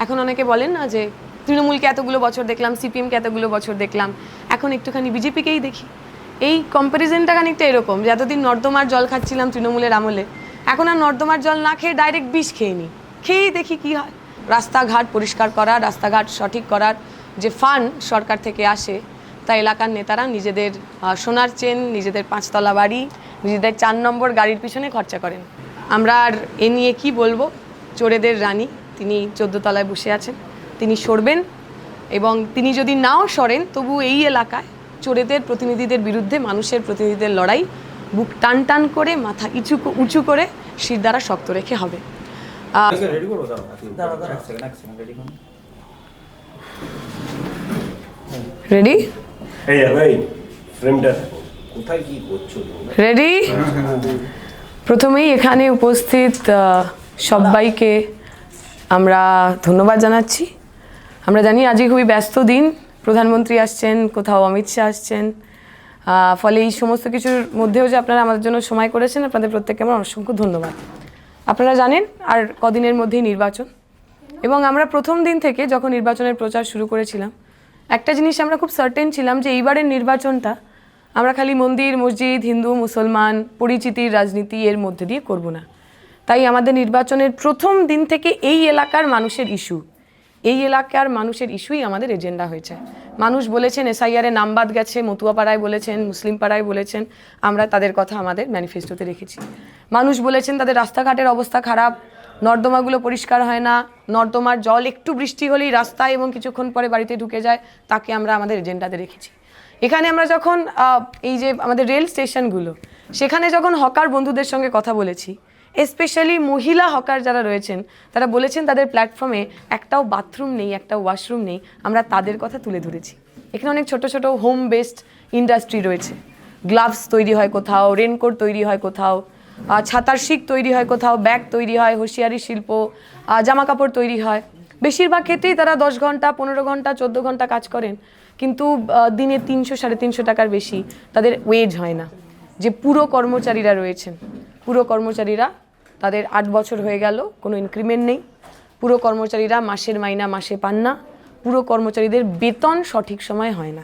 এখন অনেকে বলেন না যে তৃণমূলকে এতগুলো বছর দেখলাম, সিপিএমকে এতগুলো বছর দেখলাম, এখন একটুখানি বিজেপিকেই দেখি। এই কম্প্যারিজনটা খানিকটা এরকম যে এতদিন নর্দমার জল খাচ্ছিলাম তৃণমূলের আমলে, এখন আর নর্দমার জল না খেয়ে ডাইরেক্ট বিষ খেয়ে নিই, খেয়েই দেখি কি হয়। রাস্তাঘাট পরিষ্কার করা, রাস্তাঘাট সঠিক করার যে ফান্ড সরকার থেকে আসে, তা এলাকার নেতারা নিজেদের সোনার চেন, নিজেদের 5 তলা বাড়ি, নিজেদের 4 নম্বর গাড়ির পিছনে খরচা করেন। আমরা আর এ নিয়ে কি বলবো, চোরেদের রানী তিনি 14 তলায় বসে আছেন, তিনি সরবেন, এবং তিনি যদি নাও সরেন তবু এই এলাকায় চোরেদের প্রতিনিধিদের বিরুদ্ধে মানুষের প্রতিনিধিদের লড়াই বুক টান টান করে, মাথা উঁচু করে, শির দ্বারা শক্ত রেখে হবে। রেডি রেডি প্রথমেই এখানে উপস্থিত সবাইকে আমরা ধন্যবাদ জানাচ্ছি। আমরা জানি আজকে খুবই ব্যস্ত দিন, প্রধানমন্ত্রী আসছেন, কোথাও অমিত শাহ আসছেন, ফলে এই সমস্ত কিছুর মধ্যেও যে আপনারা আমাদের জন্য সময় করেছেন, আপনাদের প্রত্যেককে আমার অসংখ্য ধন্যবাদ। আপনারা জানেন আর কদিনের মধ্যেই নির্বাচন, এবং আমরা প্রথম দিন থেকে যখন নির্বাচনের প্রচার শুরু করেছিলাম, একটা জিনিস আমরা খুব সার্টেন ছিলাম যে এইবারের নির্বাচনটা আমরা খালি মন্দির মসজিদ, হিন্দু মুসলমান, পরিচিতির রাজনীতি এর মধ্যে দিয়ে করব না। তাই আমাদের নির্বাচনের প্রথম দিন থেকে এই এলাকার মানুষের ইস্যুই আমাদের এজেন্ডা হয়েছে। মানুষ বলেছেন এসআইআরে নাম বাদ গেছে, মতুয়াপাড়ায় বলেছেন, মুসলিম পাড়ায় বলেছেন, আমরা তাদের কথা আমাদের ম্যানিফেস্টোতে রেখেছি। মানুষ বলেছেন তাদের রাস্তাঘাটের অবস্থা খারাপ, নর্দমাগুলো পরিষ্কার হয় না, নর্দমার জল একটু বৃষ্টি হলেই রাস্তায় এবং কিছুক্ষণ পরে বাড়িতে ঢুকে যায়, তাকে আমরা আমাদের এজেন্ডাতে রেখেছি। এখানে আমরা যখন এই যে আমাদের রেল স্টেশনগুলো, সেখানে যখন হকার বন্ধুদের সঙ্গে কথা বলেছি, স্পেশালি মহিলা হকার যারা রয়েছেন, তারা বলেছেন তাদের প্ল্যাটফর্মে একটাও বাথরুম নেই, একটাও ওয়াশরুম নেই, আমরা তাদের কথা তুলে ধরেছি। এখানে অনেক ছোট ছোট হোম বেসড ইন্ডাস্ট্রি রয়েছে, গ্লাভস তৈরি হয় কোথাও, রেনকোট তৈরি হয় কোথাও, ছাতার শিক তৈরি হয় কোথাও, ব্যাগ তৈরি হয়, হোশিয়ারি শিল্প, জামা কাপড় তৈরি হয়। বেশিরভাগ ক্ষেত্রেই তারা 10 ঘন্টা, 15 ঘন্টা, 14 ঘন্টা কাজ করেন, কিন্তু দিনে 300, 350 টাকার বেশি তাদের ওয়েজ হয় না। যে পুরো কর্মচারীরা রয়েছেন, পুরো কর্মচারীরা তাদের 8 বছর হয়ে গেল, কোনো ইনক্রিমেন্ট নেই, পুরো কর্মচারীরা মাসের মাইনা মাসে পান না, পুরো কর্মচারীদের বেতন সঠিক সময় হয় না।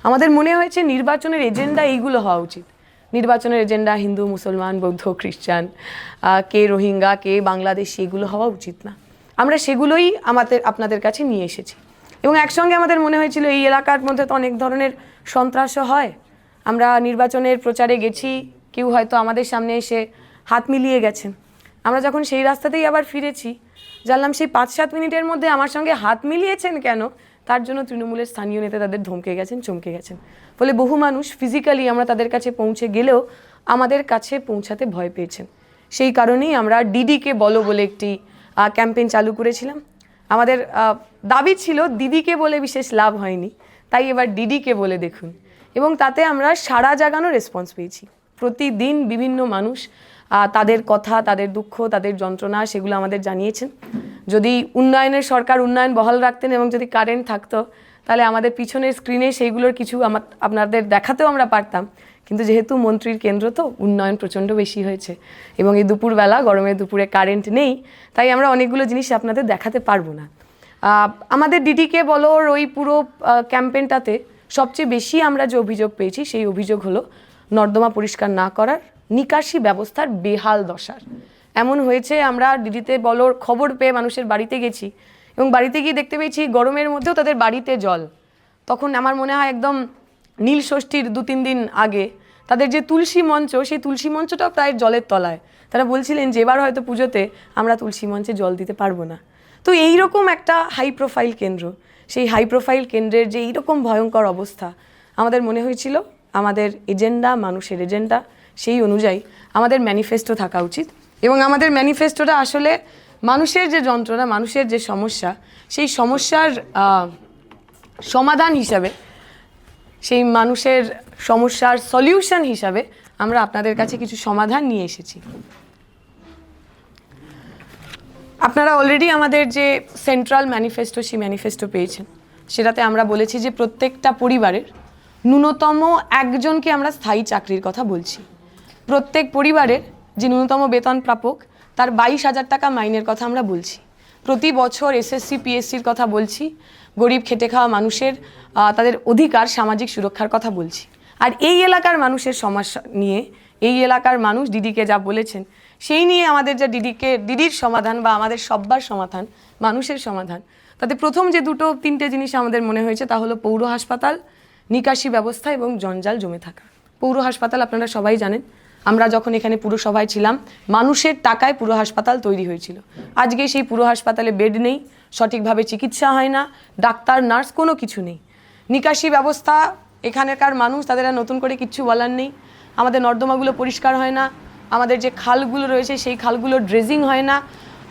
আমাদের মনে হয়েছে নির্বাচনের এজেন্ডা এইগুলো হওয়া উচিত। নির্বাচনের এজেন্ডা হিন্দু মুসলমান বৌদ্ধ খ্রিস্টান, কে রোহিঙ্গা, কে বাংলাদেশি, এগুলো হওয়া উচিত না। আমরা সেগুলোই আপনাদের কাছে নিয়ে এসেছি, এবং একসঙ্গে আমাদের মনে হয়েছিল এই এলাকার মধ্যে তো অনেক ধরনের সন্ত্রাসও হয়। আমরা নির্বাচনের প্রচারে গেছি, কেউ হয়তো আমাদের সামনে এসে হাত মিলিয়ে গেছেন, আমরা যখন সেই রাস্তাতেই আবার ফিরেছি, জানলাম সেই 5-7 মিনিটের মধ্যে আমার সঙ্গে হাত মিলিয়েছেন কেন, তার জন্য তৃণমূলের স্থানীয় নেতা তাদের ধমকে গেছেন, চমকে গেছেন। ফলে বহু মানুষ ফিজিক্যালি আমরা তাদের কাছে পৌঁছে গেলেও আমাদের কাছে পৌঁছাতে ভয় পেয়েছেন। সেই কারণেই আমরা দিদিকে বলো বলে একটি ক্যাম্পেইন চালু করেছিলাম। আমাদের দাবি ছিল দিদিকে বলে বিশেষ লাভ হয়নি, তাই এবার দিদিকে বলে দেখুন, এবং তাতে আমরা সারা জাগানো রেসপন্স পেয়েছি। প্রতিদিন বিভিন্ন মানুষ তাদের কথা, তাদের দুঃখ, তাদের যন্ত্রণা, সেগুলো আমাদের জানিয়েছেন। যদি উন্নয়নের সরকার উন্নয়ন বহাল রাখতেন এবং যদি কারেন্ট থাকতো, তাহলে আমাদের পিছনের স্ক্রিনে সেইগুলোর কিছু আপনাদের দেখাতেও আমরা পারতাম, কিন্তু যেহেতু মন্ত্রীর কেন্দ্র, তো উন্নয়ন প্রচণ্ড বেশি হয়েছে, এবং এই দুপুরবেলা গরমের দুপুরে কারেন্ট নেই, তাই আমরা অনেকগুলো জিনিস আপনাদের দেখাতে পারবো না। আমাদের দিদিকে বলোর ওই পুরো ক্যাম্পেইনটাতে সবচেয়ে বেশি আমরা যে অভিযোগ পেয়েছি, সেই অভিযোগ হলো নর্দমা পরিষ্কার না করার, নিকাশি ব্যবস্থার বেহাল দশার। এমন হয়েছে আমরা দিদিতে বলোর খবর পেয়ে মানুষের বাড়িতে গেছি, এবং বাড়িতে গিয়ে দেখতে পেয়েছি গরমের মধ্যেও তাদের বাড়িতে জল। তখন আমার মনে হয় একদম নীল ষষ্ঠীর 2-3 দিন আগে তাদের যে তুলসী মঞ্চ, সেই তুলসী মঞ্চটাও প্রায় জলের তলায়। তারা বলছিলেন যে এবার হয়তো পুজোতে আমরা তুলসী মঞ্চে জল দিতে পারবো না। তো এইরকম একটা হাই প্রোফাইল কেন্দ্র, সেই হাই প্রোফাইল কেন্দ্রের যে এইরকম ভয়ঙ্কর অবস্থা, আমাদের মনে হয়েছিল আমাদের এজেন্ডা, মানুষের এজেন্ডা, সেই অনুযায়ী আমাদের ম্যানিফেস্টো থাকা উচিত। এবং আমাদের ম্যানিফেস্টোটা আসলে মানুষের যে যন্ত্রণা, মানুষের যে সমস্যা, সেই সমস্যার সমাধান হিসাবে, সেই মানুষের সমস্যার সলিউশন হিসাবে আমরা আপনাদের কাছে কিছু সমাধান নিয়ে এসেছি। আপনারা অলরেডি আমাদের যে সেন্ট্রাল ম্যানিফেস্টো, সেই ম্যানিফেস্টো পেয়েছেন। সেটাতে আমরা বলেছি যে প্রত্যেকটা পরিবারের ন্যূনতম একজনকে আমরা স্থায়ী চাকরির কথা বলছি। প্রত্যেক পরিবারের যে ন্যূনতম বেতন প্রাপক, তার 22,000 টাকা মাইনের কথা আমরা বলছি। প্রতি বছর এসএসসি পিএসসির কথা বলছি, গরিব খেটে খাওয়া মানুষের তাদের অধিকার সামাজিক সুরক্ষার কথা বলছি। আর এই এলাকার মানুষের সমস্যা নিয়ে এই এলাকার মানুষ দিদিকে যা বলেছেন সেই নিয়ে আমাদের যা দিদির সমাধান বা আমাদের সব্বার সমাধান, মানুষের সমাধান, তাতে প্রথম যে দুটো তিনটে জিনিস আমাদের মনে হয়েছে তা হলো পৌর হাসপাতাল, নিকাশি ব্যবস্থা এবং জঞ্জাল জমে থাকা। পৌর হাসপাতাল আপনারা সবাই জানেন, আমরা যখন এখানে পুরসভায় ছিলাম মানুষের টাকায় পুরো হাসপাতাল তৈরি হয়েছিল। আজকে সেই পুরো হাসপাতালে বেড নেই, সঠিকভাবে চিকিৎসা হয় না, ডাক্তার নার্স কোনো কিছু নেই। নিকাশি ব্যবস্থা, এখানকার মানুষ তাদের আর নতুন করে কিচ্ছু বলার নেই। আমাদের নর্দমাগুলো পরিষ্কার হয় না, আমাদের যে খালগুলো রয়েছে সেই খালগুলো ড্রেজিং হয় না।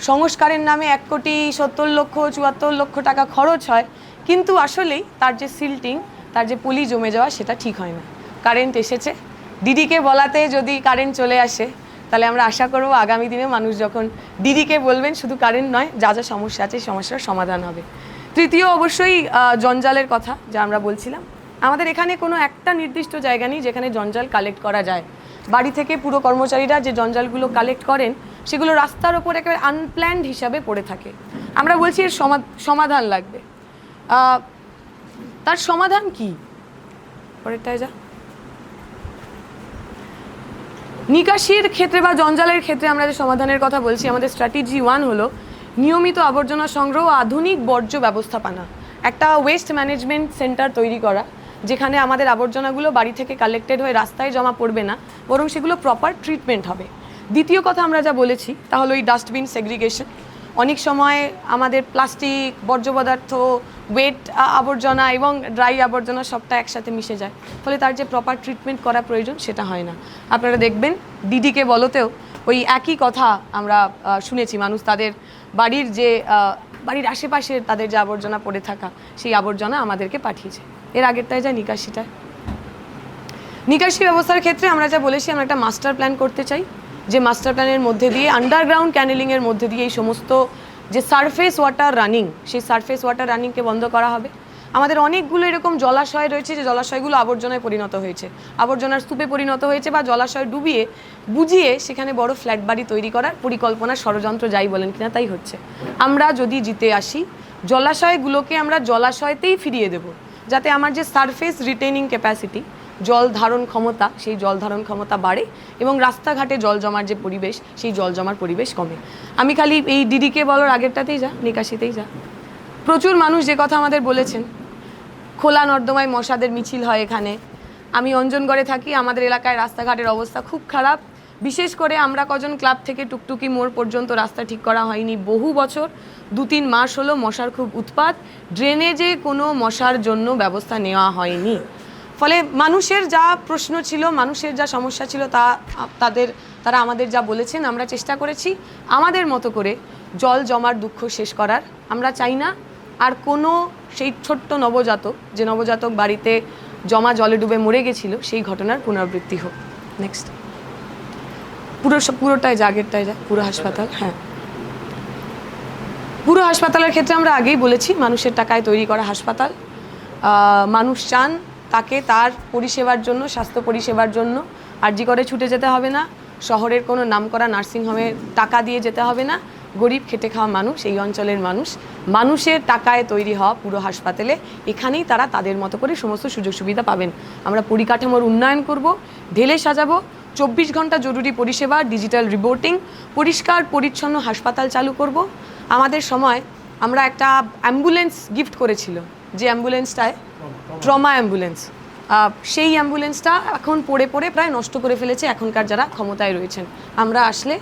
সংস্কারের নামে 1,74,74,00,000 টাকা খরচ হয়, কিন্তু আসলেই তার যে সিল্টিং, তার যে পলি জমে যাওয়া সেটা ঠিক হয় না। কারেন্ট এসেছে, দিদিকে বলাতে যদি কারেন্ট চলে আসে তাহলে আমরা আশা করব আগামী দিনে মানুষ যখন দিদিকে বলবেন শুধু কারেন্ট নয়, যা যা সমস্যা আছে সমস্যার সমাধান হবে। তৃতীয় অবশ্যই জঞ্জালের কথা, যা আমরা বলছিলাম, আমাদের এখানে কোনো একটা নির্দিষ্ট জায়গা নেই যেখানে জঞ্জাল কালেক্ট করা যায়। বাড়ি থেকে পুরো কর্মচারীরা যে জঞ্জালগুলো কালেক্ট করেন সেগুলো রাস্তার ওপর একেবারে আনপ্ল্যান্ড হিসাবে পড়ে থাকে। আমরা বলছি এর সমাধান লাগবে। তার সমাধান কি? পরেরটায় যা, নিকাশির ক্ষেত্রে বা জঞ্জালের ক্ষেত্রে আমরা যে সমাধানের কথা বলছি, আমাদের স্ট্র্যাটেজি 1 হলো নিয়মিত আবর্জনা সংগ্রহ ও আধুনিক বর্জ্য ব্যবস্থাপনা। একটা ওয়েস্ট ম্যানেজমেন্ট সেন্টার তৈরি করা, যেখানে আমাদের আবর্জনাগুলো বাড়ি থেকে কালেক্টেড হয়ে রাস্তায় জমা পড়বে না, বরং সেগুলো প্রপার ট্রিটমেন্ট হবে। দ্বিতীয় কথা আমরা যা বলেছি তা হলো এই ডাস্টবিন সেগ্রিগেশন। অনেক সময় আমাদের প্লাস্টিক, বর্জ্য পদার্থ, ওয়েট আবর্জনা এবং ড্রাই আবর্জনা সবটা একসাথে মিশে যায়, ফলে তার যে প্রপার ট্রিটমেন্ট করা প্রয়োজন সেটা হয় না। আপনারা দেখবেন দিদিকে বলতেও ওই একই কথা আমরা শুনেছি, মানুষ তাদের বাড়ির যে বাড়ির আশেপাশে তাদের যে আবর্জনা পড়ে থাকা সেই আবর্জনা আমাদেরকে পাঠিয়েছে। এর আগেরটায় যা নিকাশি ব্যবস্থার ক্ষেত্রে আমরা যা বলেছি, আমরা একটা মাস্টার প্ল্যান করতে চাই, যে মাস্টার প্ল্যানের মধ্যে দিয়ে আন্ডারগ্রাউন্ড ক্যানেলিংয়ের মধ্যে দিয়ে এই সমস্ত যে সারফেস ওয়াটার রানিং, সেই সারফেস ওয়াটার রানিংকে বন্ধ করা হবে। আমাদের অনেকগুলো এরকম জলাশয় রয়েছে যে জলাশয়গুলো আবর্জনায় পরিণত হয়েছে, আবর্জনার স্তূপে পরিণত হয়েছে, বা জলাশয় বুঝিয়ে সেখানে বড় ফ্ল্যাট বাড়ি তৈরি করার পরিকল্পনা, ষড়যন্ত্র যাই বলেন কিনা তাই হচ্ছে। আমরা যদি জিতে আসি, জলাশয়গুলোকে আমরা জলাশয়তেই ফিরিয়ে দেব, যাতে আমার যে সারফেস রিটেনিং ক্যাপাসিটি, জল ধারণ ক্ষমতা, সেই জল ধারণ ক্ষমতা বাড়ে এবং রাস্তাঘাটে জল জমার যে পরিবেশ, সেই জল জমার পরিবেশ কমে। আমি খালি এই দিদিকে বলার আগেরটাতেই যা, নিকাশিতেই যা, প্রচুর মানুষ যে কথা আমাদের বলেছেন, খোলা নর্দমায় মশাদের মিছিল হয় এখানে। আমি অঞ্জনগড়ে থাকি, আমাদের এলাকায় রাস্তাঘাটের অবস্থা খুব খারাপ। বিশেষ করে আমরা কজন ক্লাব থেকে টুকটুকি মোড় পর্যন্ত রাস্তা ঠিক করা হয়নি বহু বছর, 2-3 মাস হলো মশার খুব উৎপাত। ড্রেনেজে কোনো মশার জন্য ব্যবস্থা নেওয়া হয়নি, ফলে মানুষের যা প্রশ্ন ছিল, মানুষের যা সমস্যা ছিল তারা আমাদের যা বলেছেন আমরা চেষ্টা করেছি আমাদের মতো করে জল জমার দুঃখ শেষ করার। আমরা চাই না আর কোনো সেই ছোট্ট নবজাতক বাড়িতে জমা জলে ডুবে মরে গেছিল সেই ঘটনার পুনরাবৃত্তি হোক। নেক্সট, পুরোটাই যা, আগেরটাই যা, পুরো হাসপাতাল। হ্যাঁ, পুরো হাসপাতালের ক্ষেত্রে আমরা আগেই বলেছি মানুষের টাকায় তৈরি করা হাসপাতাল। মানুষ চান তাকে তার পরিষেবার জন্য, স্বাস্থ্য পরিষেবার জন্য আরজি করে ছুটে যেতে হবে না, শহরের কোনো নামকরা নার্সিংহোমে টাকা দিয়ে যেতে হবে না। গরিব খেটে খাওয়া মানুষ, এই অঞ্চলের মানুষের টাকায় তৈরি হওয়া পুরো হাসপাতালে এখানেই তারা তাদের মতো করে সমস্ত সুযোগ সুবিধা পাবেন। আমরা পরিকাঠামোর উন্নয়ন করব, ঢেলে সাজাবো, 24 ঘন্টা জরুরি পরিষেবা, ডিজিটাল রিপোর্টিং, পরিষ্কার পরিচ্ছন্ন হাসপাতাল চালু করব। আমাদের সময় আমরা একটা অ্যাম্বুলেন্স গিফট করেছিল, যে অ্যাম্বুলেন্সটায় ট্রমা অ্যাম্বুলেন্স, সেই অ্যাম্বুলেন্সটা এখন পড়ে প্রায় নষ্ট করে ফেলেছে এখনকার যারা ক্ষমতায় রয়েছেন। আমরা আসলে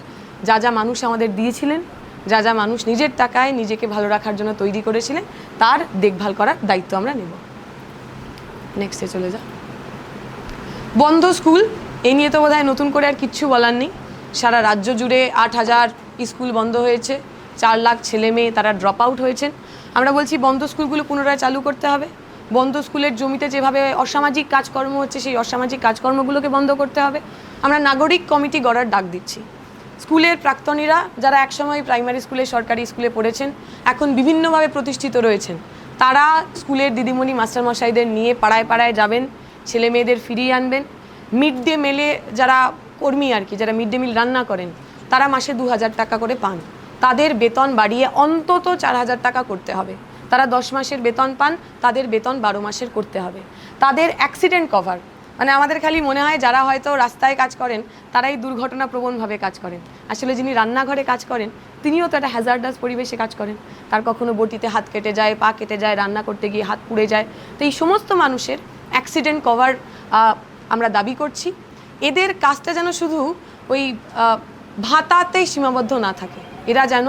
যা মানুষ আমাদের দিয়েছিলেন, যা মানুষ নিজের টাকায় নিজেকে ভালো রাখার জন্য তৈরি করেছিলেন, তার দেখভাল করার দায়িত্ব আমরা নেব। নেক্সটে চলে যা, বন্ধ স্কুল, এই নিয়ে তো বোধহয় নতুন করে আর কিচ্ছু বলার নেই। সারা রাজ্য জুড়ে 8,000 স্কুল বন্ধ হয়েছে, 4 লাখ ছেলে মেয়ে তারা ড্রপ আউট হয়েছেন। আমরা বলছি বন্ধ স্কুলগুলো পুনরায় চালু করতে হবে। বন্ধ স্কুলের জমিতে যেভাবে অসামাজিক কাজকর্ম হচ্ছে, সেই অসামাজিক কাজকর্মগুলোকে বন্ধ করতে হবে। আমরা নাগরিক কমিটি গড়ার ডাক দিচ্ছি। স্কুলের প্রাক্তনীরা যারা একসময় প্রাইমারি স্কুলে, সরকারি স্কুলে পড়েছেন, এখন বিভিন্নভাবে প্রতিষ্ঠিত রয়েছেন, তারা স্কুলের দিদিমণি মাস্টারমশাইদের নিয়ে পাড়ায় যাবেন, ছেলে মেয়েদের ফিরিয়ে আনবেন। মিড ডে মিলে যারা কর্মী আর কি, যারা মিড ডে মিল রান্না করেন, তারা মাসে 2,000 টাকা করে পান। তাদের বেতন বাড়িয়ে অন্তত 4,000 টাকা করতে হবে। তারা 10 মাসের বেতন পান, তাদের বেতন 12 মাসের করতে হবে। তাদের অ্যাক্সিডেন্ট কভার, মানে আমাদের খালি মনে হয় যারা হয়তো রাস্তায় কাজ করেন তারাই দুর্ঘটনাপ্রবণভাবে কাজ করেন, আসলে যিনি রান্নাঘরে কাজ করেন তিনিও তো একটা হ্যাজার্ডাস পরিবেশে কাজ করেন। তার কখনো বটিতে হাত কেটে যায়, পা কেটে যায়, রান্না করতে গিয়ে হাত পুড়ে যায়। তো এই সমস্ত মানুষের অ্যাক্সিডেন্ট কভার আমরা দাবি করছি। এদের কাজটা যেন শুধু ওই ভাতাতেই সীমাবদ্ধ না থাকে, এরা যেন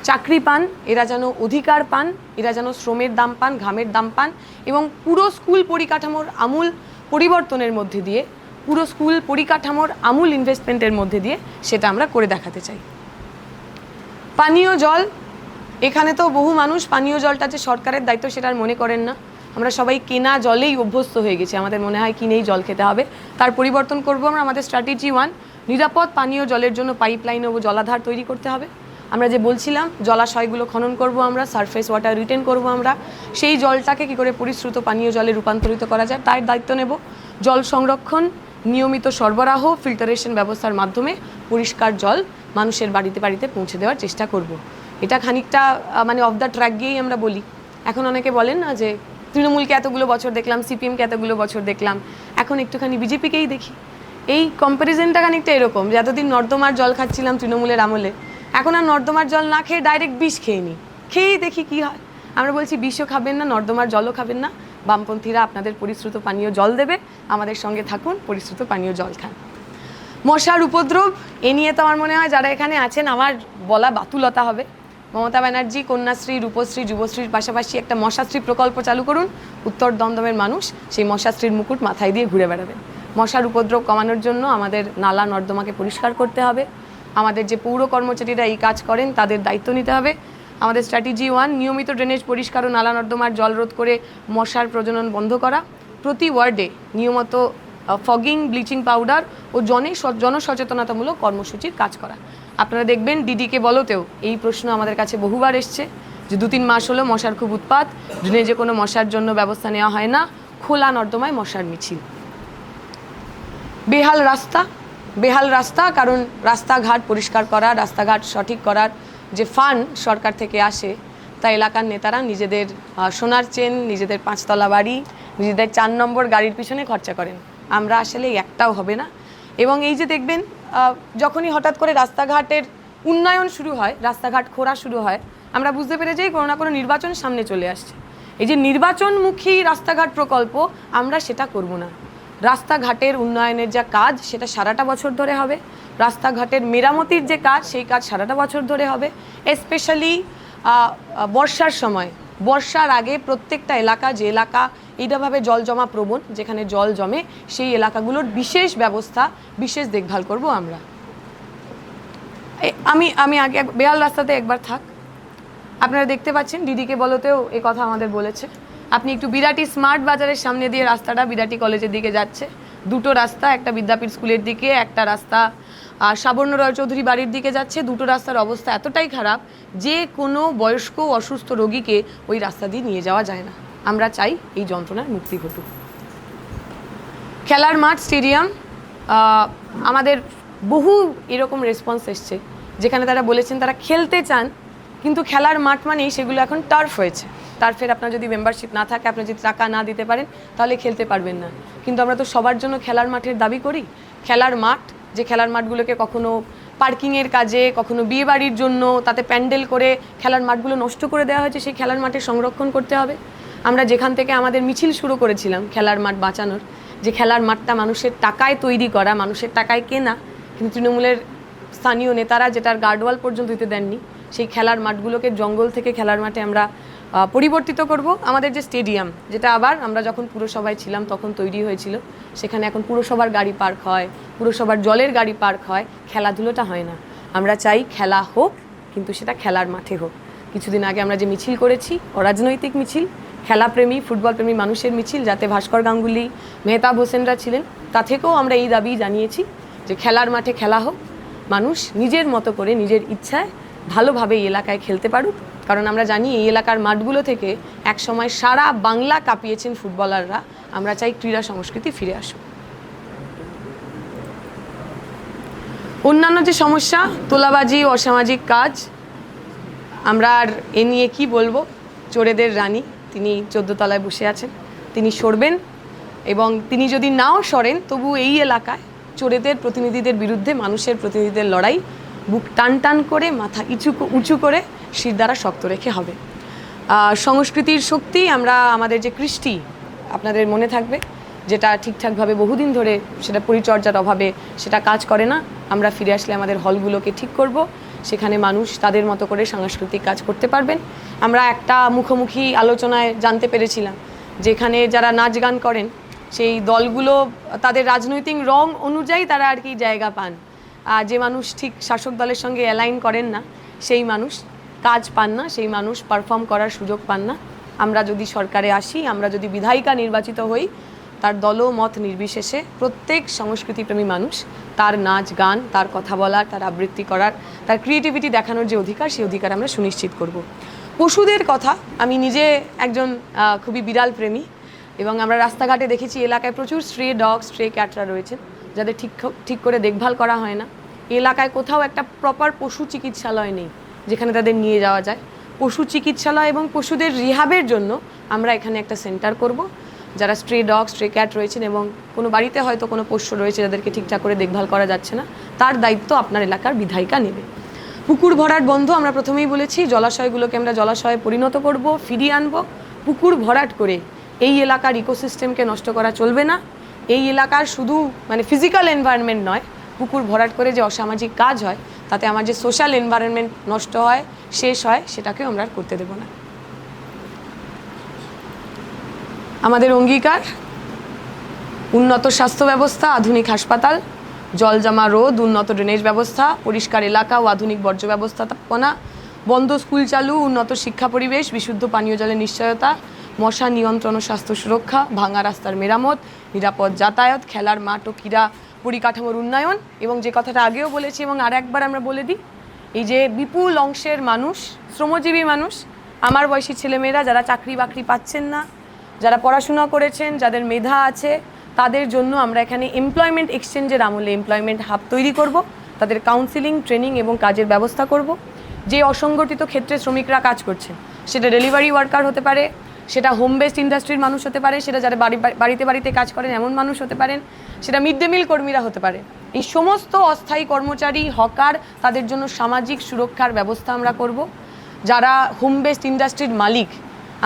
চাকরি পান, এরা যেন অধিকার পান, এরা যেন শ্রমের দাম পান, ঘামের দাম পান, এবং পুরো স্কুল পরিকাঠামোর আমূল পরিবর্তনের মধ্যে দিয়ে, পুরো স্কুল পরিকাঠামোর আমূল ইনভেস্টমেন্টের মধ্যে দিয়ে সেটা আমরা করে দেখাতে চাই। পানীয় জল, এখানে তো বহু মানুষ পানীয় জলটা যে সরকারের দায়িত্ব সেটা আর মনে করেন না। আমরা সবাই কেনা জলেই অভ্যস্ত হয়ে গেছি, আমাদের মনে হয় কিনেই জল খেতে হবে। তার পরিবর্তন করব আমরা। আমাদের স্ট্র্যাটেজি 1, নিরাপদ পানীয় জলের জন্য পাইপলাইন ও জলাধার তৈরি করতে হবে। আমরা যে বলছিলাম জলাশয়গুলো খনন করব আমরা, সারফেস ওয়াটার রিটেন করব আমরা, সেই জলটাকে কী করে পরিশ্রুত পানীয় জলে রূপান্তরিত করা যায় তার দায়িত্ব নেব। জল সংরক্ষণ, নিয়মিত সরবরাহ, ফিল্টারেশন ব্যবস্থার মাধ্যমে পরিষ্কার জল মানুষের বাড়িতে বাড়িতে পৌঁছে দেওয়ার চেষ্টা করব। এটা খানিকটা মানে অফ দ্য ট্র্যাক গিয়েই আমরা বলি। এখন অনেকে বলেন না যে তৃণমূলকে এতগুলো বছর দেখলাম, সিপিএমকে এতগুলো বছর দেখলাম, এখন একটুখানি বিজেপিকেই দেখি। এই কম্প্যারিজনটা খানিকটা এরকম যে এতদিন নর্দমার জল খাচ্ছিলাম তৃণমূলের আমলে, এখন আর নর্দমার জল না খেয়ে ডাইরেক্ট বিষ খেয়ে নিই, খেয়েই দেখি কী হয়। আমরা বলছি বিষও খাবেন না, নর্দমার জলও খাবেন না, বামপন্থীরা আপনাদের পরিশ্রুত পানীয় জল দেবে, আমাদের সঙ্গে থাকুন, পরিশ্রুত পানীয় জল খান। মশার উপদ্রব, এ নিয়ে তো আমার মনে হয় যারা এখানে আছেন আমার বলা বাতুলতা হবে। মমতা ব্যানার্জি কন্যাশ্রী, রূপশ্রী, যুবশ্রীর পাশাপাশি একটা মশাশ্রী প্রকল্প চালু করুন। উত্তর দমদমের মানুষ সেই মশাশ্রীর মুকুট মাথায় দিয়ে ঘুরে বেড়াবেন। মশার উপদ্রব কমানোর জন্য আমাদের নালা নর্দমাকে পরিষ্কার করতে হবে। আমাদের যে পৌর কর্মচারীরা এই কাজ করেন তাদের দায়িত্ব নিতে হবে। আমাদের স্ট্র্যাটেজি 1, নিয়মিত ড্রেনেজ পরিষ্কার ও নালা নর্দমার জল রোধ করে মশার প্রজনন বন্ধ করা। প্রতি ওয়ার্ডে নিয়মিত ফগিং, ব্লিচিং পাউডার ও জনসচেতনতামূলক কর্মসূচির কাজ করা। আপনারা দেখবেন দিদিকে বলতেও এই প্রশ্ন আমাদের কাছে বহুবার এসছে যে 2-3 মাস হলো মশার খুব উৎপাত, ড্রেনেজে কোনো মশার জন্য ব্যবস্থা নেওয়া হয় না, খোলা নর্দমায় মশার মিছিল। বেহাল রাস্তা, কারণ রাস্তাঘাট পরিষ্কার করা, রাস্তাঘাট সঠিক করার যে ফান্ড সরকার থেকে আসে তা এলাকার নেতারা নিজেদের সোনার চেন, নিজেদের 5 তলা বাড়ি, নিজেদের 4 নম্বর গাড়ির পিছনে খরচা করেন। আমরা আসলে একটাও হবে না। এবং এই যে দেখবেন যখনই হঠাৎ করে রাস্তাঘাটের উন্নয়ন শুরু হয়, রাস্তাঘাট খোঁড়া শুরু হয়, আমরা বুঝতে পেরে যাই কোনো না কোনো নির্বাচন সামনে চলে আসছে। এই যে নির্বাচনমুখী রাস্তাঘাট প্রকল্প, আমরা সেটা করব না। রাস্তাঘাটের উন্নয়নের যা কাজ সেটা সারাটা বছর ধরে হবে। রাস্তাঘাটের মেরামতির যে কাজ সেই কাজ সারাটা বছর ধরে হবে। স্পেশালি বর্ষার সময়, বর্ষার আগে প্রত্যেকটা এলাকা, যে এলাকা এইভাবে জল জমা প্রবণ, যেখানে জল জমে, সেই এলাকাগুলোর বিশেষ ব্যবস্থা, বিশেষ দেখভাল করব আমরা। আমি আগে বেহাল রাস্তাতে একবার থাক, আপনারা দেখতে পাচ্ছেন দিদিকে বলতেও এই কথা আমাদের বলেছে। আপনি একটু বিরাটি স্মার্ট বাজারের সামনে দিয়ে রাস্তাটা বিরাটি কলেজের দিকে যাচ্ছে, 2টো রাস্তা, একটা বিদ্যাপীঠ স্কুলের দিকে, একটা রাস্তা সাবর্ণ রয় চৌধুরী বাড়ির দিকে যাচ্ছে। 2টো রাস্তার অবস্থা এতটাই খারাপ যে কোনো বয়স্ক অসুস্থ রোগীকে ওই রাস্তা দিয়ে নিয়ে যাওয়া যায় না। আমরা চাই এই যন্ত্রণার মুক্তি ঘটুক। খেলার মাঠ, স্টেডিয়াম, আমাদের বহু এরকম রেসপন্স এসছে যেখানে তারা বলেছেন তারা খেলতে চান, কিন্তু খেলার মাঠ মানেই সেগুলো এখন টার্ফ হয়েছে। টার্ফের আপনার যদি মেম্বারশিপ না থাকে, আপনি যদি টাকা না দিতে পারেন, তাহলে খেলতে পারবেন না। কিন্তু আমরা তো সবার জন্য খেলার মাঠের দাবি করি। খেলার মাঠ, যে খেলার মাঠগুলোকে কখনো পার্কিংয়ের কাজে, কখনো বিয়ে বাড়ির জন্য তাতে প্যান্ডেল করে খেলার মাঠগুলো নষ্ট করে দেওয়া হয়েছে, সেই খেলার মাঠে সংরক্ষণ করতে হবে। আমরা যেখান থেকে আমাদের মিছিল শুরু করেছিলাম খেলার মাঠ বাঁচানোর, যে খেলার মাঠটা মানুষের টাকায় তৈরি করা, মানুষের টাকায় কেনা, কিন্তু তৃণমূলের স্থানীয় নেতারা যেটার গার্ডওয়াল পর্যন্ত দিতে দেননি, সেই খেলার মাঠগুলোকে জঙ্গল থেকে খেলার মাঠে আমরা পরিবর্তিত করব। আমাদের যে স্টেডিয়াম, যেটা আবার আমরা যখন পুরসভায় ছিলাম তখন তৈরি হয়েছিল, সেখানে এখন পুরসভার গাড়ি পার্ক হয়, পুরসভার জলের গাড়ি পার্ক হয়, খেলাধুলোটা হয় না। আমরা চাই খেলা হোক, কিন্তু সেটা খেলার মাঠে হোক। কিছুদিন আগে আমরা যে মিছিল করেছি, অরাজনৈতিক মিছিল, খেলাপ্রেমী, ফুটবলপ্রেমী মানুষের মিছিল, যাতে ভাস্কর গাঙ্গুলি, মেহতাব হোসেনরা ছিলেন, তা থেকেও আমরা এই দাবি জানিয়েছি যে খেলার মাঠে খেলা হোক, মানুষ নিজের মতো করে নিজের ইচ্ছায় ভালোভাবে এই এলাকায় খেলতে পারুক। কারণ আমরা জানি এই এলাকার মাঠগুলো থেকে একসময় সারা বাংলা কাঁপিয়েছেন ফুটবলাররা। আমরা চাই ক্রীড়া সংস্কৃতি ফিরে আসুক। অন্যান্য যে সমস্যা, তোলাবাজি, অসামাজিক কাজ, আমরা আর এ নিয়ে কি বলবো, চোরেদের রানী তিনি 14 তলায় বসে আছেন, তিনি সরবেন এবং তিনি যদি নাও সরেন তবু এই এলাকায় চোরেদের প্রতিনিধিদের বিরুদ্ধে মানুষের প্রতিনিধিদের লড়াই বুক টান টান করে মাথা উঁচু করে শিরদাঁড়া শক্ত রেখে হবে। সংস্কৃতির শক্তি, আমরা আমাদের যে কৃষ্টি আপনাদের মনে থাকবে, যেটা ঠিকঠাকভাবে বহুদিন ধরে সেটা পরিচর্যার অভাবে সেটা কাজ করে না, আমরা ফিরে আসলে আমাদের হলগুলোকে ঠিক করব, সেখানে মানুষ তাদের মতো করে সাংস্কৃতিক কাজ করতে পারবেন। আমরা একটা মুখোমুখি আলোচনায় জানতে পেরেছিলাম যেখানে যারা নাচ গান করেন সেই দলগুলো তাদের রাজনৈতিক রং অনুযায়ী তারা আর কি জায়গা পান, আর যে মানুষ ঠিক শাসক দলের সঙ্গে অ্যালাইন করেন না সেই মানুষ কাজ পান না, সেই মানুষ পারফর্ম করার সুযোগ পান না। আমরা যদি সরকারে আসি, আমরা যদি বিধায়িকা নির্বাচিত হই, তার দলমত নির্বিশেষে প্রত্যেক সংস্কৃতিপ্রেমী মানুষ তার নাচ গান, তার কথা বলার, তার আবৃত্তি করার, তার ক্রিয়েটিভিটি দেখানোর যে অধিকার, সেই অধিকার আমরা সুনিশ্চিত করব। পশুদের কথা, আমি নিজে একজন খুবই বিড়াল প্রেমী এবং আমরা রাস্তাঘাটে দেখেছি এলাকায় প্রচুর স্ট্রে ডগ, স্ট্রে ক্যাটরা রয়েছেন যাদের ঠিক করে দেখভাল করা হয় না। এলাকায় কোথাও একটা প্রপার পশু চিকিৎসালয় নেই যেখানে তাদের নিয়ে যাওয়া যায়। পশু চিকিৎসালয় এবং পশুদের রিহাবের জন্য আমরা এখানে একটা সেন্টার করব। যারা স্ট্রে ডগ, স্ট্রে ক্যাট রয়েছেন এবং কোনো বাড়িতে হয়তো কোনো পোষ্য রয়েছে যাদেরকে ঠিকঠাক করে দেখভাল করা যাচ্ছে না, তার দায়িত্ব আপনার এলাকার বিধায়িকা নেবে। পুকুর ভরাট বন্ধ, আমরা প্রথমেই বলেছি, জলাশয়গুলোকে আমরা জলাশয়ে পরিণত করব, ফিরিয়ে আনব। পুকুর ভরাট করে এই এলাকার ইকোসিস্টেমকে নষ্ট করা চলবে না। এই এলাকার শুধু মানে ফিজিক্যাল এনভায়রনমেন্ট নয়, পুকুর ভরাট করে যে অসামাজিক কাজ হয় তাতে আমার যে সোশ্যাল এনভায়রনমেন্ট নষ্ট হয়, শেষ হয়, সেটাকেও আমরা আর করতে দেব না। আমাদের অঙ্গীকার উন্নত স্বাস্থ্য ব্যবস্থা, আধুনিক হাসপাতাল, জলজমা রোধ, উন্নত ড্রেনেজ ব্যবস্থা, পরিষ্কার এলাকা ও আধুনিক বর্জ্য ব্যবস্থাপনা, বন্ধ স্কুল চালু, উন্নত শিক্ষা পরিবেশ, বিশুদ্ধ পানীয় জলের নিশ্চয়তা, মশা নিয়ন্ত্রণ ও স্বাস্থ্য সুরক্ষা, ভাঙা রাস্তার মেরামত, নিরাপদ যাতায়াত, খেলার মাঠ ও ক্রীড়া পরিকাঠামোর উন্নয়ন। এবং যে কথাটা আগেও বলেছি এবং আর একবার আমরা বলে দিই, এই যে বিপুল অংশের মানুষ, শ্রমজীবী মানুষ, আমার বয়সী ছেলেমেয়েরা যারা চাকরি বাকরি পাচ্ছেন না, যারা পড়াশোনা করেছেন, যাদের মেধা আছে, তাদের জন্য আমরা এখানে এমপ্লয়মেন্ট এক্সচেঞ্জের আমলে এমপ্লয়মেন্ট হাব তৈরি করব, তাদের কাউন্সিলিং, ট্রেনিং এবং কাজের ব্যবস্থা করব। যে অসংগঠিত ক্ষেত্রে শ্রমিকরা কাজ করছেন, সেটা ডেলিভারি ওয়ার্কার হতে পারে, সেটা হোম বেসড ইন্ডাস্ট্রির মানুষ হতে পারে, সেটা যারা বাড়িতে বাড়িতে কাজ করেন এমন মানুষ হতে পারেন, সেটা মিড ডে মিল কর্মীরা হতে পারে। এই সমস্ত অস্থায়ী কর্মচারী, হকার, তাদের জন্য সামাজিক সুরক্ষার ব্যবস্থা আমরা করব। যারা হোম বেসড ইন্ডাস্ট্রির মালিক,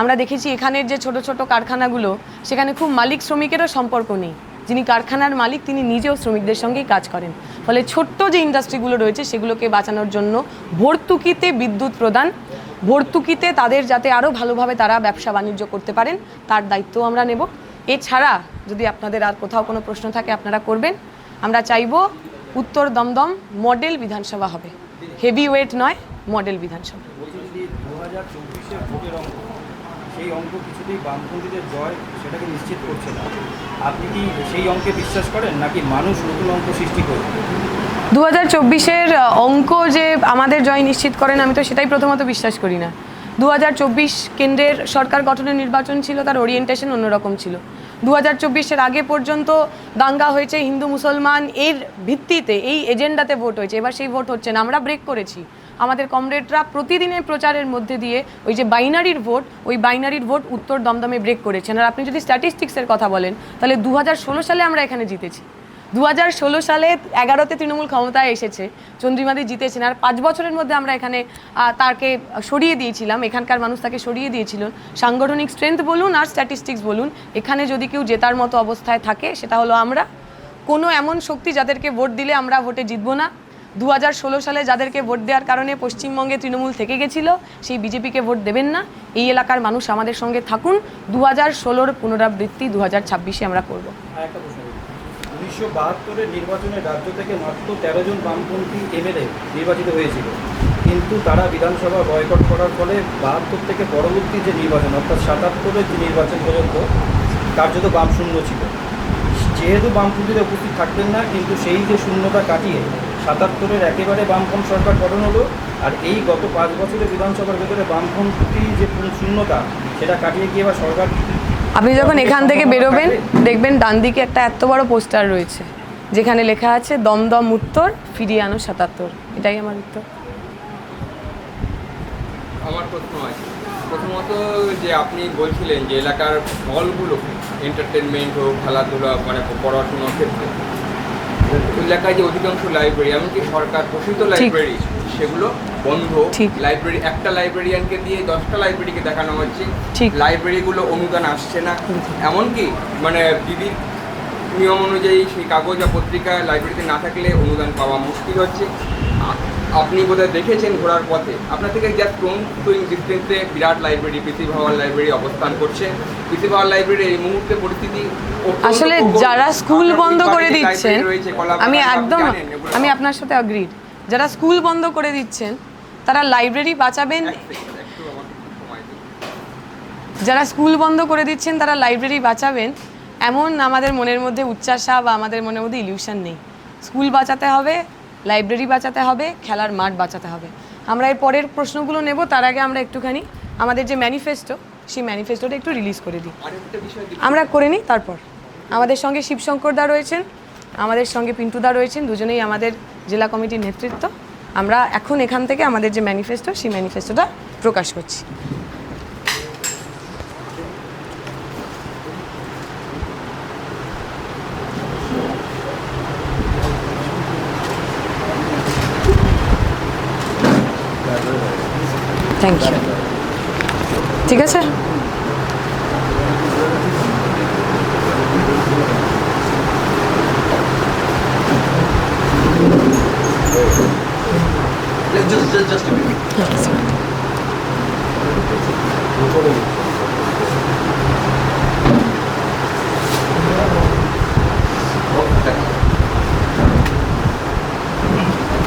আমরা দেখেছি এখানের যে ছোট ছোট কারখানাগুলো, সেখানে খুব মালিক শ্রমিকেরও সম্পর্ক নেই। যিনি কারখানার মালিক তিনি নিজেও শ্রমিকদের সঙ্গেই কাজ করেন। ফলে ছোট্ট যে ইন্ডাস্ট্রিগুলো রয়েছে সেগুলোকে বাঁচানোর জন্য ভর্তুকিতে বিদ্যুৎ প্রদান, ভর্তুকিতে তাদের যাতে আরও ভালোভাবে তারা ব্যবসা বাণিজ্য করতে পারেন তার দায়িত্ব আমরা নেব। এছাড়া যদি আপনাদের আর কোথাও কোনো প্রশ্ন থাকে আপনারা করবেন। আমরা চাইব উত্তর দমদম মডেল বিধানসভা হবে, হেভি ওয়েট নয়, মডেল বিধানসভা। সেই অঙ্ক কিছুতেই বামপন্থীদের জয় সেটাকে নিশ্চিত করছে না, আপনি কি সেই অঙ্কে বিশ্বাস করেন নাকি মানুষ নতুন অঙ্ক সৃষ্টি করবে? 2024-এর অঙ্ক যে আমাদের জয় নিশ্চিত করেন আমি তো সেটাই প্রথমত বিশ্বাস করি না। 2024 কেন্দ্রের সরকার গঠনের নির্বাচন ছিল, তার ওরিয়েন্টেশন অন্যরকম ছিল। 2024-এর আগে পর্যন্ত দাঙ্গা হয়েছে, হিন্দু মুসলমান এর ভিত্তিতে, এই এজেন্ডাতে ভোট হয়েছে। এবার সেই ভোট হচ্ছে না, আমরা ব্রেক করেছি। আমাদের কমরেডরা প্রতিদিনের প্রচারের মধ্যে দিয়ে ওই যে বাইনারির ভোট, ওই বাইনারির ভোট উত্তর দমদমে ব্রেক করেছেন। আর আপনি যদি স্ট্যাটিস্টিক্সের কথা বলেন তাহলে 2016 সালে আমরা এখানে জিতেছি। 2016 সালে 11তে তৃণমূল ক্ষমতায় এসেছে, চন্দ্রিমাদি জিতেছেন, আর 5 বছরের মধ্যে আমরা এখানে তাকে সরিয়ে দিয়েছিলাম, এখানকার মানুষ তাকে সরিয়ে দিয়েছিল। সাংগঠনিক স্ট্রেংথ বলুন আর স্ট্যাটিস্টিক্স বলুন, এখানে যদি কেউ জেতার মতো অবস্থায় থাকে সেটা হলো আমরা। কোনো এমন শক্তি যাদেরকে ভোট দিলে আমরা ভোটে জিতবো না। 2016 সালে যাদেরকে ভোট দেওয়ার কারণে পশ্চিমবঙ্গে তৃণমূল থেকে গেছিল, সেই বিজেপিকে ভোট দেবেন না। এই এলাকার মানুষ আমাদের সঙ্গে থাকুন। 2016-র পুনরাবৃত্তি 2026-এ আমরা করব। 1972-এর নির্বাচনে রাজ্য থেকে মাত্র 13 জন বামপন্থী এমএলএ নির্বাচিত হয়েছিল, কিন্তু তারা বিধানসভা বয়কট করার ফলে 72 থেকে পরবর্তী যে নির্বাচন অর্থাৎ 77-এর যে নির্বাচন পর্যন্ত কার্যত বাম শূন্য ছিল। যেহেতু বামপন্থীরা উপস্থিত থাকতেন না, কিন্তু সেই যে শূন্যতা কাটিয়ে 77-এর একেবারে বামপন্থী সরকার গঠন হলো। আর এই গত 5 বছরের বিধানসভার ভেতরে বামপন্থী যে শূন্যতা সেটা কাটিয়ে গিয়ে এবার সরকার। আপনি যখন এখান থেকে বেরোবেন দেখবেন ডান দিকে একটা এত বড় পোস্টার রয়েছে যেখানে লেখা আছে দমদম উত্তর, ফিরিয়ে আনো 77। এটাই আমার উত্তর। আমার প্রশ্ন আছে। প্রথমত যে আপনি বলছিলেন যে এলাকার হলগুলোকে এন্টারটেনমেন্ট হোক, খেলাধুলা মানে পড়াশোনার ক্ষেত্রে এলাকায় যে অধিকাংশ লাইব্রেরি, এমনকি সরকার পোষিত লাইব্রেরি, সেগুলো বন্ধ। ঠিক। লাইব্রেরি একটা লাইব্রেরিয়ানকে দিয়ে 10টা লাইব্রেরিকে দেখানো হচ্ছে। ঠিক। লাইব্রেরিগুলো অনুদান আসছে না, এমনকি মানে বিধির নিয়ম অনুযায়ী সেই কাগজ বা পত্রিকা লাইব্রেরিতে না থাকলে অনুদান পাওয়া মুশকিল হচ্ছে। আপনি বোধহয় দেখেছেন ঘোরার পথে, আপনার থেকে জাস্ট সুইং ডিস্টেন্সে বিরাট লাইব্রেরি, পিসি ভাওয়াল লাইব্রেরি অবস্থান করছে। পিসি ভাওয়াল লাইব্রেরি এই মুহূর্তে পরিস্থিতি আসলে যারা স্কুল বন্ধ করে দিচ্ছেন, আমি আপনার সাথে অ্যাগ্রিড, যারা স্কুল বন্ধ করে দিচ্ছেন তারা লাইব্রেরি বাঁচাবেন, যারা স্কুল বন্ধ করে দিচ্ছেন তারা লাইব্রেরি বাঁচাবেন এমন আমাদের মনের মধ্যে উচ্চাসা বা আমাদের মনের মধ্যে ইলিউশন নেই। স্কুল বাঁচাতে হবে, লাইব্রেরি বাঁচাতে হবে, খেলার মাঠ বাঁচাতে হবে। আমরা এর পরের প্রশ্নগুলো নেব, তার আগে আমরা একটুখানি আমাদের যে ম্যানিফেস্টো, সেই ম্যানিফেস্টোটা একটু রিলিজ করে দিই। আমরা করে নিই, তারপর আমাদের সঙ্গে শিবশঙ্কর দা রয়েছেন, আমাদের সঙ্গে পিন্টু দা রয়েছেন, দুজনেই আমাদের জেলা কমিটির নেতৃত্ব। আমরা এখন এখান থেকে আমাদের যে ম্যানিফেস্টো, সেই ম্যানিফেস্টোটা প্রকাশ করছি। Thank you. ঠিক আছে, Just a minute.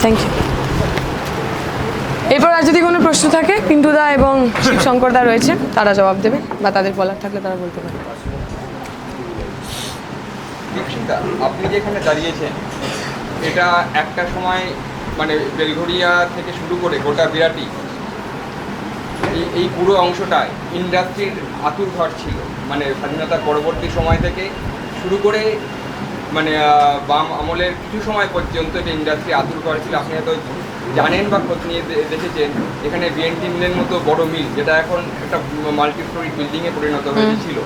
Thank you. এরপর আর যদি কোনো প্রশ্ন থাকে, পিন্টুদা এবং শিবশঙ্করদা রয়েছেন, তারা জবাব দেবে, বা তাদের বলার থাকলে তারা বলতে পারে। দীপশিতা, আপনি যেখানে দাঁড়িয়েছেন এটা একটা সময় মানে বেলঘরিয়া থেকে শুরু করে গোটা বিরাটি এই পুরো অংশটায় ইন্ডাস্ট্রির আতুরঘর ছিল। মানে স্বাধীনতার পরবর্তী সময় থেকে শুরু করে মানে বাম আমলের কিছু সময় পর্যন্ত এটা ইন্ডাস্ট্রি আতুরঘর ছিল। আপনি হয়তো জানেন বা খোঁজ নিয়ে দেখেছেন, এখানে বিএনটি মিলের মতো বড় মিল, যেটা এখন একটা মাল্টি স্টোরি বিল্ডিংয়ে পরিণত হয়েছিল,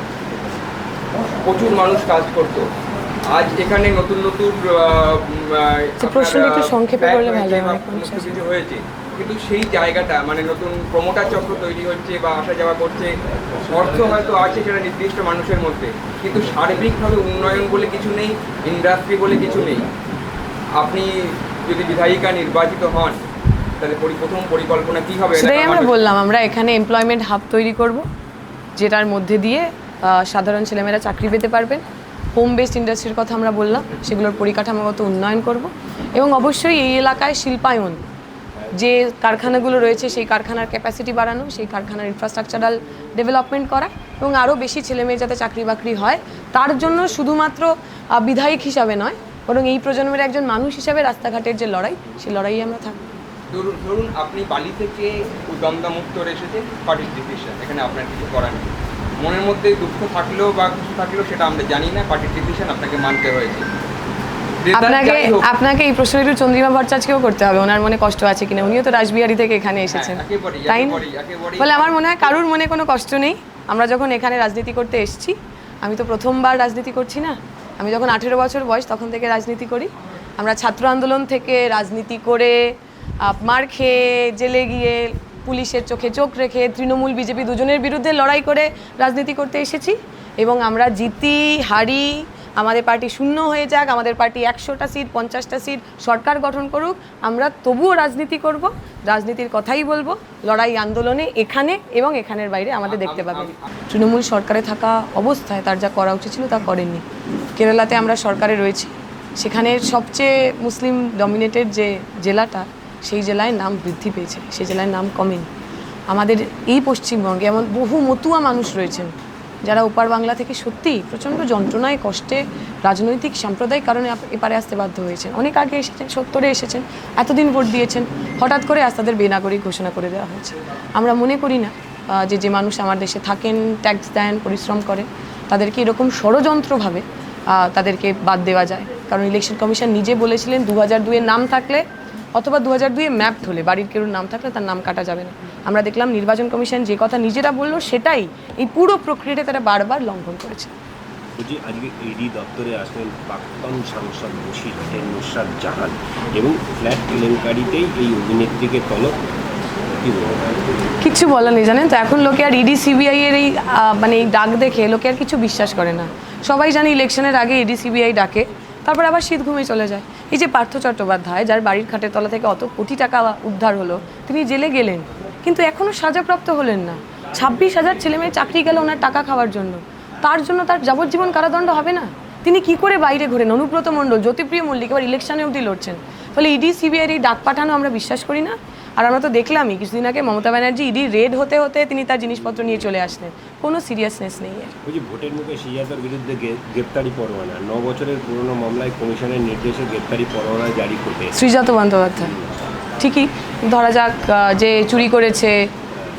প্রচুর মানুষ কাজ করতো। আজ এখানে নতুন নতুন প্রশ্নটা একটু সংক্ষেপে বললে ভালো হয়। কিছু হয়েছে, কিন্তু সেই জায়গাটা মানে নতুন প্রমোটার চক্র তৈরি হচ্ছে বা আসা যাওয়া করছে, অর্থ হয়তো আছে সেটা নির্দিষ্ট মানুষের মধ্যে, কিন্তু সার্বিকভাবে উন্নয়ন বলে কিছু নেই, ইন্ডাস্ট্রি বলে কিছু নেই। আপনি যদি বিধায়িকা নির্বাচিত হন তাহলে প্রথম পরিকল্পনা কী হবে? সেটাই আমরা বললাম, আমরা এখানে এমপ্লয়মেন্ট হাব তৈরি করব, যেটার মধ্যে দিয়ে সাধারণ ছেলেমেয়েরা চাকরি পেতে পারবেন। হোম বেসড ইন্ডাস্ট্রির কথা আমরা বললাম, সেগুলোর পরিকাঠামোগত উন্নয়ন করব, এবং অবশ্যই এই এলাকায় শিল্পায়ন, যে কারখানাগুলো রয়েছে সেই কারখানার ক্যাপাসিটি বাড়ানো, সেই কারখানার ইনফ্রাস্ট্রাকচারাল ডেভেলপমেন্ট করা, এবং আরও বেশি ছেলেমেয়ে যাতে চাকরি বাকরি হয়, তার জন্য শুধুমাত্র বিধায়ক হিসাবে নয়, বরং এই প্রজন্মের একজন মানুষ হিসাবে রাস্তাঘাটের যে লড়াই, সেই লড়াইয়ে আমরা থাকবো। ধরুন আপনি বালি থেকে দমদম উত্তর এসেছেন, পার্টির ডিসিশন, এখানে আপনার কিছু করার নেই। মনের মধ্যে দুঃখ থাকলেও বা কিছু থাকলেও সেটা আমরা জানি না, পার্টির ডিসিশন আপনাকে মানতে হয়েছে। আপনাকে এই প্রশ্ন একটু চন্দ্রিমা ভট্টাচার্যকেও করতে হবে, ওনার মনে কষ্ট আছে কিনা, উনিও তো রাসবিহারী থেকে এখানে এসেছেন, তাই না? বলে আমার মনে হয় কারুর মনে কোনো কষ্ট নেই। আমরা যখন এখানে রাজনীতি করতে এসেছি, আমি তো প্রথমবার রাজনীতি করছি না, আমি যখন 18 বছর বয়স তখন থেকে রাজনীতি করি। আমরা ছাত্র আন্দোলন থেকে রাজনীতি করে, মার খেয়ে, জেলে গিয়ে, পুলিশের চোখে চোখ রেখে, তৃণমূল বিজেপি দুজনের বিরুদ্ধে লড়াই করে রাজনীতি করতে এসেছি, এবং আমরা জিতি হারি, আমাদের পার্টি শূন্য হয়ে যাক, আমাদের পার্টি 100টা সিট 50টা সিট সরকার গঠন করুক, আমরা তবুও রাজনীতি করব, রাজনীতির কথাই বলবো, লড়াই আন্দোলনে এখানে এবং এখানের বাইরে আমাদের দেখতে পাবেন। তৃণমূল সরকারে থাকা অবস্থায় তার যা করা উচিত ছিল তা করেননি। কেরালাতে আমরা সরকারে রয়েছি, সেখানে সবচেয়ে মুসলিম ডমিনেটেড যে জেলাটা, সেই জেলায় নাম বৃদ্ধি পেয়েছে, সেই জেলায় নাম কমেনি। আমাদের এই পশ্চিমবঙ্গে এমন বহু মতুয়া মানুষ রয়েছেন যারা ওপার বাংলা থেকে সত্যিই প্রচণ্ড যন্ত্রণায় কষ্টে রাজনৈতিক সাম্প্রদায়িক কারণে এপারে আসতে বাধ্য হয়েছেন। অনেক আগে এসেছেন, 70-এ এসেছেন, এতদিন ভোট দিয়েছেন, হঠাৎ করে আজ তাদের বেনাগরিক ঘোষণা করে দেওয়া হয়েছে। আমরা মনে করি না যে মানুষ আমার দেশে থাকেন, ট্যাক্স দেন, পরিশ্রম করেন, তাদেরকে এরকম ষড়যন্ত্রভাবে তাদেরকে বাদ দেওয়া যায়। কারণ ইলেকশন কমিশন নিজে বলেছিলেন 2002-এর নাম থাকলে অথবা 2002-এ ম্যাপ হলে বাড়ির কেউ নাম থাকলে তার নাম কাটা যাবে না। আমরা দেখলাম নির্বাচন কমিশন যে কথা নিজেরা বললো সেটাই এই পুরো প্রক্রিয়াটা তারা বারবার লঙ্ঘন করেছে। বলছি আজকে ইডি দপ্তরে আসলেন প্রাক্তন সাংসদ বশিরহাটের নুসরাত জাহান এবং ফ্ল্যাট কেলেঙ্কারিতেই এই অভিনেত্রীকে তলব, কী বলবেন? কিচ্ছু বলা নেই জানেন তো, এখন লোকে আর ইডি সিবিআই এর এই মানে এই ডাক দেখে লোকে আর কিছু বিশ্বাস করে না। সবাই জানে ইলেকশনের আগে ইডি সিবিআই ডাকে, তারপর আবার শীত ঘুমিয়ে চলে যায়। এই যে পার্থ চট্টোপাধ্যায়, যার বাড়ির খাটের তলা থেকে অত কোটি টাকা উদ্ধার হলো, তিনি জেলে গেলেন কিন্তু এখনও সাজাপ্রাপ্ত হলেন না। 26,000 ছেলেমেয়ে চাকরি গেল ওনার টাকা খাওয়ার জন্য, তার জন্য তার যাবজ্জীবন কারাদণ্ড হবে না? তিনি কি করে বাইরে ঘোরেন? অনুব্রত মণ্ডল, জ্যোতিপ্রিয় মল্লিক এবার ইলেকশনে অবধি লড়ছেন। ফলে ইডি সিবিআইয়ের এই ডাক পাঠানো আমরা বিশ্বাস করি না। আর আমরা তো দেখলামই কিছুদিন আগে মমতা ব্যানার্জি ইডি রেড হতে হতে তিনি তার জিনিসপত্র নিয়ে চলে আসলেন, কোনো সিরিয়াসনেস নেই এর। বলছি ভোটের মুখে সিজাতার বিরুদ্ধে গ্রেপ্তারি পরোয়ানা, 9 বছরের পুরনো মামলায় কমিশনের নির্দেশে গ্রেপ্তারি পরোয়ানা জারি করতে শ্রীজাত বন্দ্যোপাধ্যায় ঠিকই, ধরা যাক যে চুরি করেছে,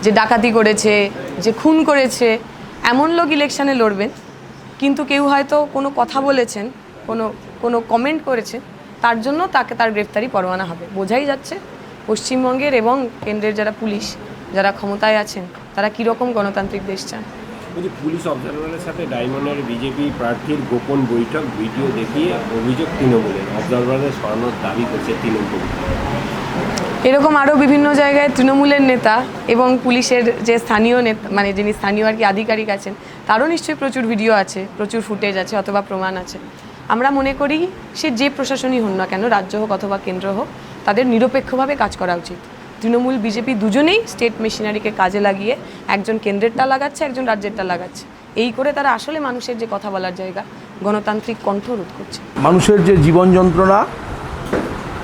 যে ডাকাতি করেছে, যে খুন করেছে, এমন লোক ইলেকশনে লড়বেন, কিন্তু কেউ হয়তো কোনো কথা বলেছেন, কোনো কমেন্ট করেছেন, তার জন্য তাকে তার গ্রেফতারি পরোয়ানা হবে। বোঝাই যাচ্ছে পশ্চিমবঙ্গের এবং কেন্দ্রের যারা পুলিশ, যারা ক্ষমতায় আছেন, তারা কীরকম গণতান্ত্রিক দেশ চান। বলছি পুলিশ অবজারভারের সাথে ডায়মন্ডের বিজেপি প্রার্থীর গোপন বৈঠক ভিডিও দেখিয়ে অভিযোগ তৃণমূলের, অবজারভারে সরানোর দাবি করছে তৃণমূল। এরকম আরও বিভিন্ন জায়গায় তৃণমূলের নেতা এবং পুলিশের যে স্থানীয় নেতা, মানে যিনি স্থানীয় আর কি আধিকারিক আছেন, তারও নিশ্চয়ই প্রচুর ভিডিও আছে, প্রচুর ফুটেজ আছে অথবা প্রমাণ আছে। আমরা মনে করি সে যে প্রশাসনই হন না কেন, রাজ্য হোক অথবা কেন্দ্র হোক, তাদের নিরপেক্ষভাবে কাজ করা উচিত। তৃণমূল বিজেপি দুজনেই স্টেট মেশিনারিকে কাজে লাগিয়ে একজন কেন্দ্রেরটা লাগাচ্ছে, একজন রাজ্যেরটা লাগাচ্ছে। এই করে তারা আসলে মানুষের যে কথা বলার জায়গা, গণতান্ত্রিক কণ্ঠ রোধ করছে। মানুষের যে জীবন যন্ত্রণা,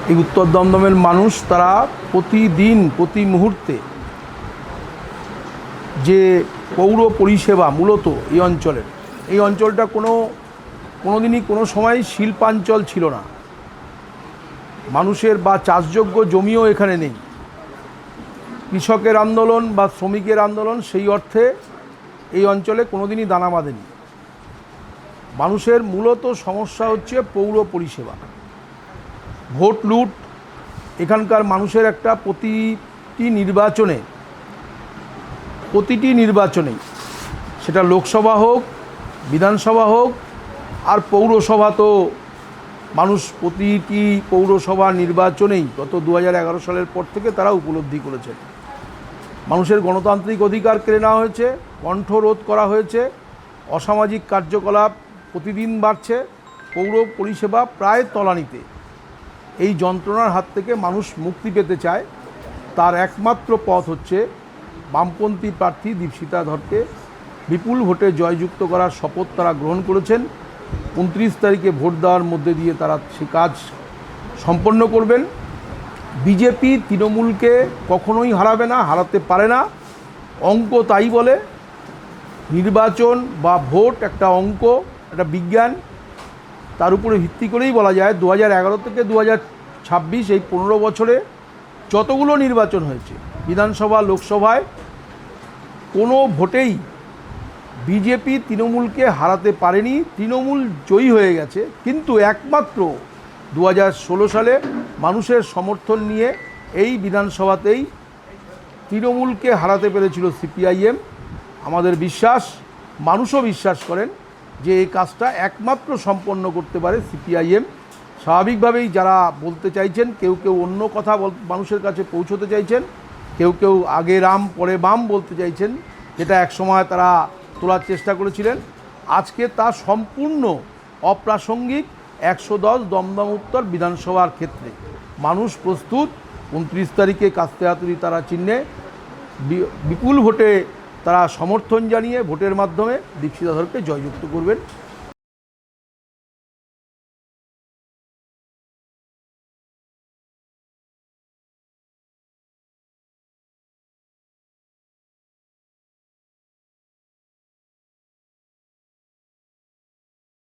এই উত্তর দমদমের মানুষ তারা প্রতিদিন প্রতি মুহূর্তে যে পৌর পরিষেবা মূলত এই অঞ্চলটা কোনোদিনই কোনো সময় শিল্পাঞ্চল ছিল না। মানুষের বা চাষযোগ্য জমিও এখানে নেই। কৃষকের আন্দোলন বা শ্রমিকের আন্দোলন সেই অর্থে এই অঞ্চলে কোনোদিনই দানা বাঁধেনি। মানুষের মূলত সমস্যা হচ্ছে পৌর পরিষেবা, ভোট লুট। এখানকার মানুষের একটা প্রতিটি নির্বাচনেই সেটা লোকসভা হোক, বিধানসভা হোক আর পৌরসভা, তো মানুষ প্রতিটি পৌরসভা নির্বাচনেই গত 2011 সালের পর থেকে তারা উপলব্ধি করেছে মানুষের গণতান্ত্রিক অধিকার কেড়ে নেওয়া হয়েছে, কণ্ঠরোধ করা হয়েছে, অসামাজিক কার্যকলাপ প্রতিদিন বাড়ছে, পৌর পরিষেবা প্রায় তলানিতে। এই যন্ত্রণার হাত থেকে মানুষ মুক্তি পেতে চায়, তার একমাত্র পথ হচ্ছে বামপন্থী প্রার্থী দীপশিতা ধরকে বিপুল ভোটে জয়যুক্ত করার শপথ তারা গ্রহণ করেছেন। 29 তারিখে ভোট দেওয়ার মধ্যে দিয়ে তারা সে কাজ সম্পন্ন করবেন। বিজেপি তৃণমূলকে কখনোই হারাবে না, হারাতে পারে না। অঙ্ক তাই বলে, নির্বাচন বা ভোট একটা অঙ্ক, একটা বিজ্ঞান। তার উপরে ভিত্তি করেই বলা যায় 2011 থেকে 2026 এই 15 বছরে যতগুলো নির্বাচন হয়েছে বিধানসভা লোকসভায়, কোনো ভোটেই বিজেপি তৃণমূলকে হারাতে পারেনি। তৃণমূল জয়ী হয়ে গেছে, কিন্তু একমাত্র 2016 সালে মানুষের সমর্থন নিয়ে এই বিধানসভাতেই তৃণমূলকে হারাতে পেরেছিল সিপিআইএম। আমাদের বিশ্বাস, মানুষও বিশ্বাস করেন যে এই কাজটা একমাত্র সম্পন্ন করতে পারে সিপিআইএম। স্বাভাবিকভাবেই যারা বলতে চাইছেন, কেউ অন্য কথা মানুষের কাছে পৌঁছতে চাইছেন, কেউ আগে রাম পরে বাম বলতে চাইছেন, যেটা একসময় তারা তোলার চেষ্টা করেছিলেন। আজকে তা সম্পূর্ণ অপ্রাসঙ্গিক। 110 দমদম উত্তর বিধানসভার ক্ষেত্রে মানুষ প্রস্তুত। 29 তারিখে কাস্তে হাতুড়ি তারা চিহ্নে বিপুল ভোটে তারা সমর্থন জানিয়ে ভোটের মাধ্যমে দীপশিতা ধরকে জয়যুক্ত করবেন।